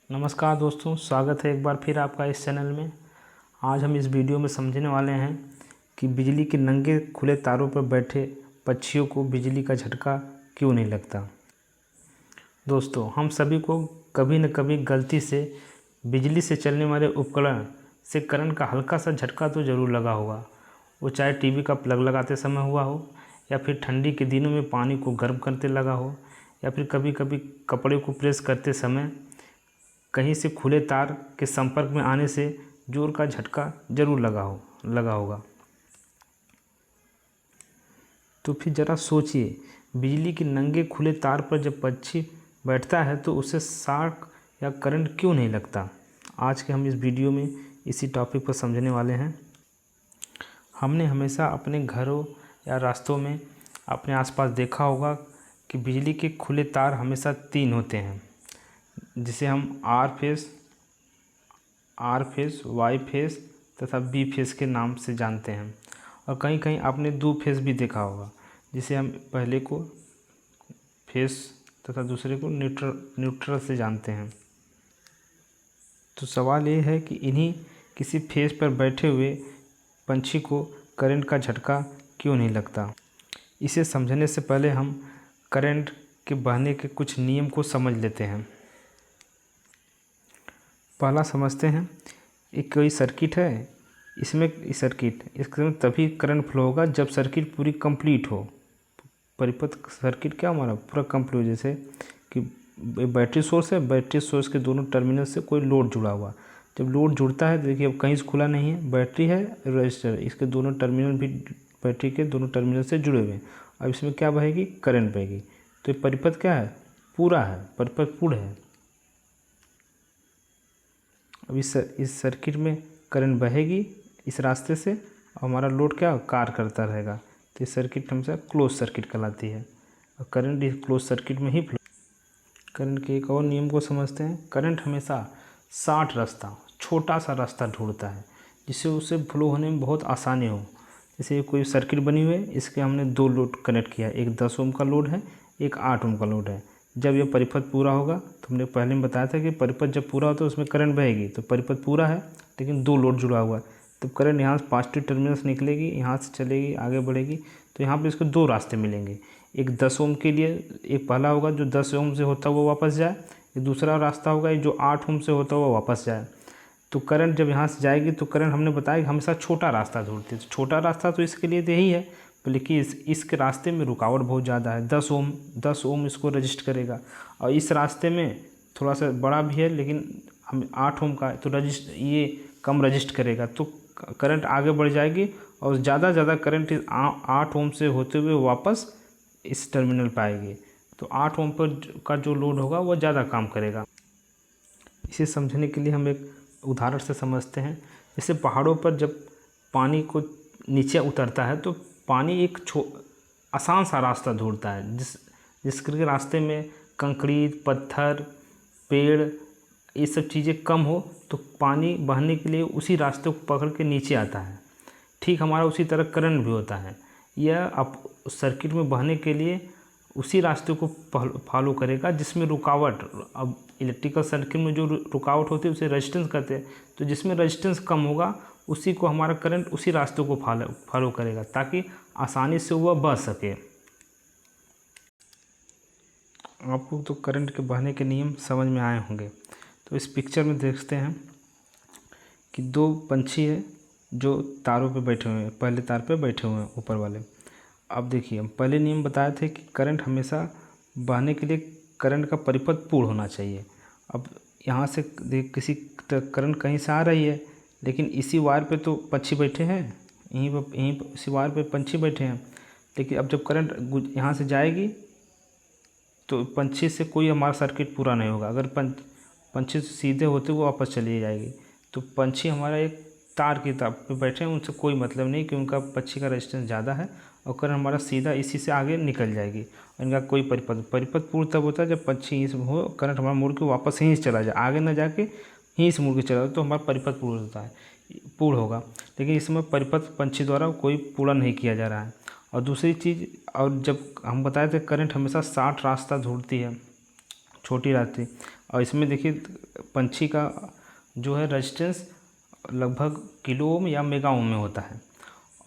नमस्कार दोस्तों, स्वागत है एक बार फिर आपका इस चैनल में। आज हम इस वीडियो में समझने वाले हैं कि बिजली के नंगे खुले तारों पर बैठे पक्षियों को बिजली का झटका क्यों नहीं लगता। दोस्तों, हम सभी को कभी न कभी गलती से बिजली से चलने वाले उपकरण से करंट का हल्का सा झटका तो ज़रूर लगा होगा। वो चाहे टीवी का प्लग लगाते समय हुआ हो, या फिर ठंडी के दिनों में पानी को गर्म करते लगा हो, या फिर कभी कभी कपड़े को प्रेस करते समय कहीं से खुले तार के संपर्क में आने से जोर का झटका जरूर लगा होगा। तो फिर ज़रा सोचिए, बिजली के नंगे खुले तार पर जब पक्षी बैठता है तो उसे शॉक या करंट क्यों नहीं लगता। आज के हम इस वीडियो में इसी टॉपिक पर समझने वाले हैं। हमने हमेशा अपने घरों या रास्तों में अपने आसपास देखा होगा कि बिजली के खुले तार हमेशा 3 होते हैं, जिसे हम आर फेस, वाई फेस तथा बी फेस के नाम से जानते हैं। और कहीं कहीं आपने 2 फेस भी देखा होगा, जिसे हम पहले को फेस तथा दूसरे को न्यूट्रल से जानते हैं। तो सवाल ये है कि इन्हीं किसी फेस पर बैठे हुए पंछी को करंट का झटका क्यों नहीं लगता। इसे समझने से पहले हम करंट के बहने के कुछ नियम को समझ लेते हैं। पहला समझते हैं, एक कोई सर्किट है, इसमें तभी करंट फ्लो होगा जब सर्किट पूरी कंप्लीट हो। परिपथ सर्किट क्या हमारा पूरा कंप्लीट हो। जैसे कि बैटरी सोर्स है, बैटरी सोर्स के दोनों टर्मिनल से कोई लोड जुड़ा हुआ। जब लोड जुड़ता है तो देखिए अब कहीं से खुला नहीं है, बैटरी है, रजिस्टर, इसके दोनों टर्मिनल भी बैटरी के दोनों टर्मिनल से जुड़े हुए हैं। अब इसमें क्या बहेगी, करंट बहेगी। तो ये परिपथ क्या है, पूरा है, परिपथ पूर्ण है। अब इस सर्किट में करंट बहेगी इस रास्ते से, और हमारा लोड क्या कार्य करता रहेगा। तो इस सर्किट हमेशा क्लोज सर्किट कहलाती है, और करंट इस क्लोज सर्किट में ही फ्लो। करंट के एक और नियम को समझते हैं। करंट हमेशा शॉर्ट रास्ता, छोटा सा रास्ता ढूंढता है, जिससे उसे फ्लो होने में बहुत आसानी हो। जैसे कोई सर्किट बनी हुई है, इसके हमने 2 लोड कनेक्ट किया, एक 10 ओम का लोड है, एक 8 ओम का लोड है। जब यह परिपथ पूरा होगा, तो हमने पहले में बताया था कि परिपथ जब पूरा होता है उसमें करंट बहेगी। तो परिपथ पूरा है लेकिन 2 लोड जुड़ा हुआ है, तो करंट यहाँ से पॉजिटिव टर्मिनल से निकलेगी, यहाँ से चलेगी, आगे बढ़ेगी। तो यहाँ पे इसको 2 रास्ते मिलेंगे। एक 10 ओम के लिए, एक पहला होगा जो 10 ओम से होता हुआ वापस जाए, एक दूसरा रास्ता होगा जो 8 ओम से होता हुआ वापस जाए। तो करंट जब यहाँ से जाएगी तो करंट हमने बताया कि हमेशा छोटा रास्ता ढूंढती है। तो छोटा रास्ता तो इसके लिए तो यही है, लेकिन इसके रास्ते में रुकावट बहुत ज़्यादा है। 10 ओम इसको रजिस्ट करेगा, और इस रास्ते में थोड़ा सा बड़ा भी है लेकिन हम 8 ओम का, तो ये कम रजिस्ट करेगा। तो करंट आगे बढ़ जाएगी और ज़्यादा करंट 8 ओम से होते हुए वापस इस टर्मिनल पर आएगी। तो 8 ओम पर का जो लोड होगा वह ज़्यादा काम करेगा। इसे समझने के लिए हम एक उदाहरण से समझते हैं। जैसे पहाड़ों पर जब पानी को नीचे उतरता है तो पानी एक आसान सा रास्ता ढूंढता है, जिसके रास्ते में कंक्रीट, पत्थर, पेड़, ये सब चीज़ें कम हो, तो पानी बहने के लिए उसी रास्ते को पकड़ के नीचे आता है। ठीक हमारा उसी तरह करंट भी होता है, यह अब सर्किट में बहने के लिए उसी रास्ते को फॉलो करेगा जिसमें रुकावट। अब इलेक्ट्रिकल सर्किट में जो रुकावट होती है उसे रेजिस्टेंस कहते हैं। तो जिसमें रेजिस्टेंस कम होगा उसी को हमारा करंट उसी रास्ते को फॉलो करेगा, ताकि आसानी से वह बह सके। आपको तो करंट के बहने के नियम समझ में आए होंगे। तो इस पिक्चर में देखते हैं कि 2 पंछी है जो तारों पे बैठे हुए हैं, पहले तार पे बैठे हुए हैं ऊपर वाले। अब देखिए, हम पहले नियम बताए थे कि करंट हमेशा बहने के लिए करंट का परिपथ पूर्ण होना चाहिए। अब यहाँ से किसी करंट कहीं से आ रही है, लेकिन इसी वायर पे तो पक्षी बैठे हैं, यहीं पर इसी वायर पे पंछी बैठे हैं। लेकिन अब जब करंट यहाँ से जाएगी तो पंछी से कोई हमारा सर्किट पूरा नहीं होगा। अगर पंछी सीधे होते हुए वापस चली जाएगी, तो पंछी हमारा एक तार की तरफ पे बैठे हैं, उनसे कोई मतलब नहीं कि उनका पक्षी का रेजिस्टेंस ज़्यादा है, और करंट हमारा सीधा इसी से आगे निकल जाएगी। और इनका कोई परिपथ पूर्ण तब होता है जब पक्षी इस हो, करंट हमारा मुड़ के वापस यहीं से चला जाए, आगे ना जाके यहीं से मुड़ के चला जाए, तो हमारा परिपथ पूर्ण होगा। लेकिन इसमें परिपथ पंछी द्वारा कोई पूरा नहीं किया जा रहा है। और दूसरी चीज़, और जब हम बताए थे करंट हमेशा 60 रास्ता ढूंढती है, छोटी रास्ते। और इसमें देखिए पंछी का जो है रेजिस्टेंस लगभग किलो ओम या मेगा ओम में होता है।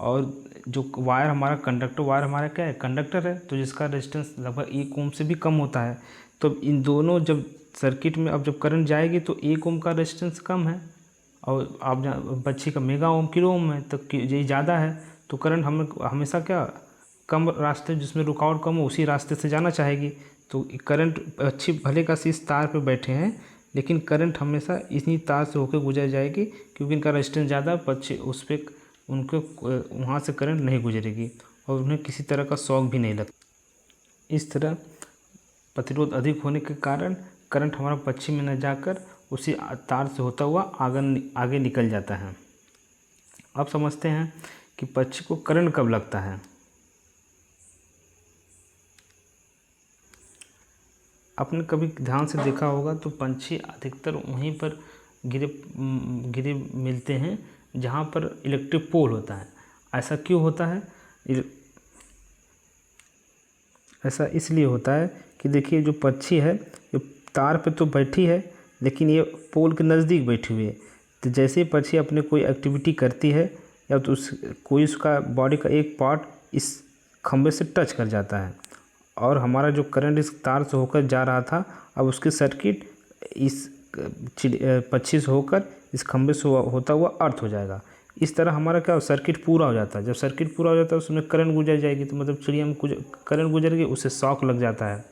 और जो वायर हमारा कंडक्टर वायर हमारा क्या है, कंडक्टर है, तो जिसका रेजिस्टेंस लगभग 1 ओम से भी कम होता है। तो इन दोनों जब सर्किट में अब जब करंट जाएगी तो 1 ओम का रेजिस्टेंस कम है और आप पंछी का मेगा ओम किलो ओम है, तो ये ज़्यादा है, तो करंट हमें हमेशा क्या कम रास्ते जिसमें रुकावट कम हो उसी रास्ते से जाना चाहेगी। तो करंट पक्षी भले का इस तार पे बैठे हैं, लेकिन करंट हमेशा इन्हीं तार से होकर गुजर जाएगी, क्योंकि इनका रेजिस्टेंस ज़्यादा, पक्षी उस पर उनको वहाँ से करंट नहीं गुजरेगी और उन्हें किसी तरह का शॉक भी नहीं लगता। इस तरह प्रतिरोध अधिक होने के कारण करंट हमारा पक्षी में न जाकर उसी तार से होता हुआ आगे निकल जाता है। अब समझते हैं कि पक्षी को करंट कब लगता है। आपने कभी ध्यान से देखा होगा तो पंछी अधिकतर वहीं पर गिरे मिलते हैं जहाँ पर इलेक्ट्रिक पोल होता है। ऐसा क्यों होता है? ऐसा इसलिए होता है कि देखिए जो पक्षी है ये तार पे तो बैठी है, लेकिन ये पोल के नज़दीक बैठी हुई है। तो जैसे ही पक्षी अपने कोई एक्टिविटी करती है या तो कोई उसका बॉडी का एक पार्ट इस खंभे से टच कर जाता है और हमारा जो करंट इस तार से होकर जा रहा था, अब उसकी सर्किट इस पक्षी से होकर इस खंभे से होता हुआ अर्थ हो जाएगा। इस तरह हमारा क्या सर्किट पूरा हो जाता है। जब सर्किट पूरा हो जाता है उसमें करंट गुजर जाएगी, तो मतलब चिड़िया में कुछ करंट गुजर गई, उससे शॉक लग जाता है।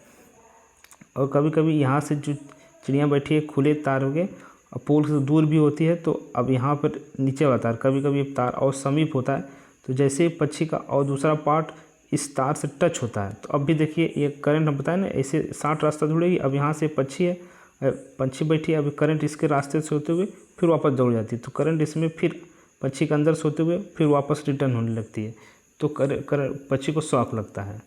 और कभी कभी यहाँ से जो चिड़िया बैठी है खुले तार हो गए और पोल से दूर भी होती है, तो अब यहाँ पर नीचे वाला तार कभी कभी तार और समीप होता है, तो जैसे ही पक्षी का और दूसरा पार्ट इस तार से टच होता है, तो अब भी देखिए ये करंट हम बताएं ना ऐसे 60 रास्ता दौड़ेगी। अब यहाँ से पंछी बैठी है, अभी करंट इसके रास्ते से होते हुए फिर वापस दौड़ जाती है, तो करंट इसमें फिर पक्षी के अंदर से होते हुए फिर वापस रिटर्न होने लगती है, तो पक्षी को शॉक लगता है।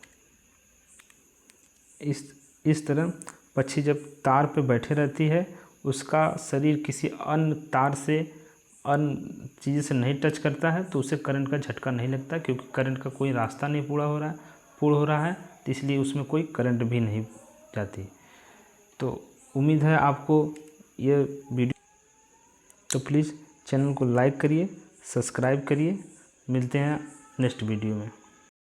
इस तरह पक्षी जब तार पे बैठे रहती है, उसका शरीर किसी अन्य तार से अन्य चीज़ से नहीं टच करता है, तो उसे करंट का झटका नहीं लगता, क्योंकि करंट का कोई रास्ता नहीं पूरा हो रहा है, तो इसलिए उसमें कोई करंट भी नहीं जाती। तो उम्मीद है आपको ये वीडियो, तो प्लीज़ चैनल को लाइक करिए, सब्सक्राइब करिए। मिलते हैं नेक्स्ट वीडियो में।